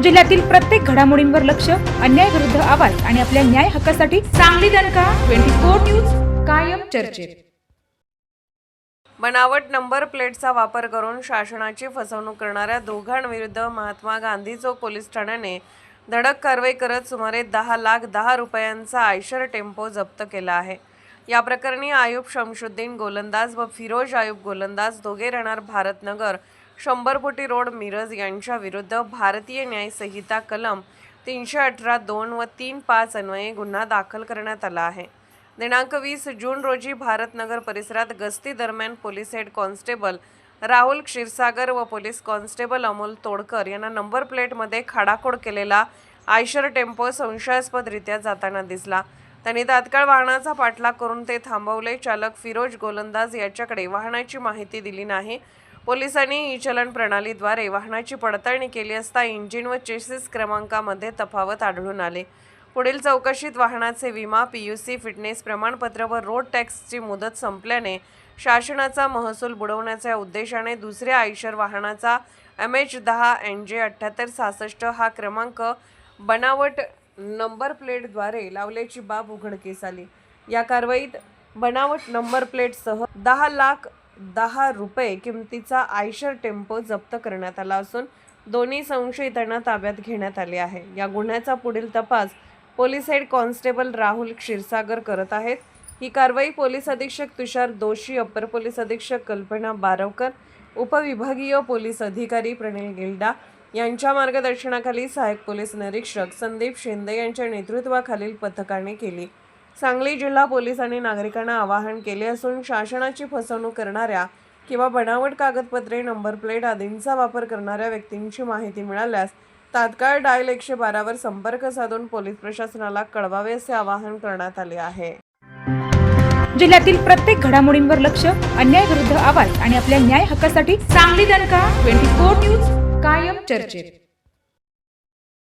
जिल्ह्यातील प्रत्येक घडामोडींवर लक्ष, अन्याय विरुद्ध आवाज आणि आपल्या न्याय हक्कासाठी सांगली दणका 24 न्यूज कायम चर्चेत। बनावट नंबर प्लेटचा वापर करून शासनाची फसवणूक करणाऱ्या दोघांविरुद्ध महात्मा गांधी चौक पोलीस ठाण्याने धडक कारवाई करत सुमारे 10,10,000 रुपयांचा आयशर टेम्पो जप्त केला आहे। या प्रकरणी आयुब शमशुद्दीन गोलंदाज व फिरोज आयुब गोलंदाज दोघे राहणार भारतनगर 100 फुटी रोड मिरज यांच्या विरुद्ध भारतीय न्याय संहिता कलम 318(2) व 3(5) अन्वये गुन्हा दाखल करण्यात आला आहे। दिनांक 20 जून रोजी भारतनगर परिसरात गस्ती दरम्यान police head constable Rahul Kshirsagar व पोलीस कॉन्स्टेबल अमोल तोडकर यांना नंबर प्लेटमध्ये खाडाखोड केलेला आयशर टेम्पो संशयास्पदरित्या जाताना दिसला। त्यांनी तात्काळ वाहनाचा पाठलाग करून ते थांबवले। चालक फिरोज गोलंदाज याच्याकडे वाहनाची माहिती दिली नाही। पोलिसांनी ई-चलन प्रणालीद्वारे वाहनाची पडताळणी केली असता इंजिन व चेसिस क्रमांकामध्ये तफावत आढळून आले। पुढील चौकशीत वाहनाचे विमा, PUC, फिटनेस प्रमाणपत्र व रोड टॅक्सची मुदत संपल्याने शासनाचा महसूल बुडवण्याच्या उद्देशाने दुसऱ्या आयशर वाहनाचा MH10 NJ 7866 हा क्रमांक बनावट नंबर प्लेटद्वारे लावल्याची बाब उघडकीस आली। या कारवाईत बनावट नंबर प्लेटसह 10,10,000 रुपये किमतीचा आयशर टेम्पो जप्त करण्यात आला असून दोन्ही संशयितांना ताब्यात घेण्यात आले आहे। या गुन्ह्याचा पुढील तपास police head constable Rahul Kshirsagar करत आहेत। ही कारवाई पोलीस अधीक्षक तुषार दोशी, अपर पोलीस अधीक्षक कल्पना बारवकर, उपविभागीय पोलीस अधिकारी प्रणिल गिल्डा यांच्या मार्गदर्शनाखाली सहाय्यक पोलीस निरीक्षक संदीप शिंदे यांच्या नेतृत्वाखालील पथकाने केली। सांगली जिल्हा पोलिसांनी नागरिकांना आवाहन केले असून शासनाची फसवणूक करणाऱ्या किंवा बनावट कागदपत्रे, नंबर प्लेट आदींचा वापर करणाऱ्या व्यक्तींची माहिती मिळाल्यास तात्काळ डायल 112 वर संपर्क साधून पोलीस प्रशासनाला कळवावे असे आवाहन करण्यात आले आहे। जिल्ह्यातील प्रत्येक घडामोडींवर लक्ष, अन्याय विरुद्ध आवाज आणि आपल्या न्याय हक्कासाठी सांगली दणका 24 न्यूज कायम चर्चेत।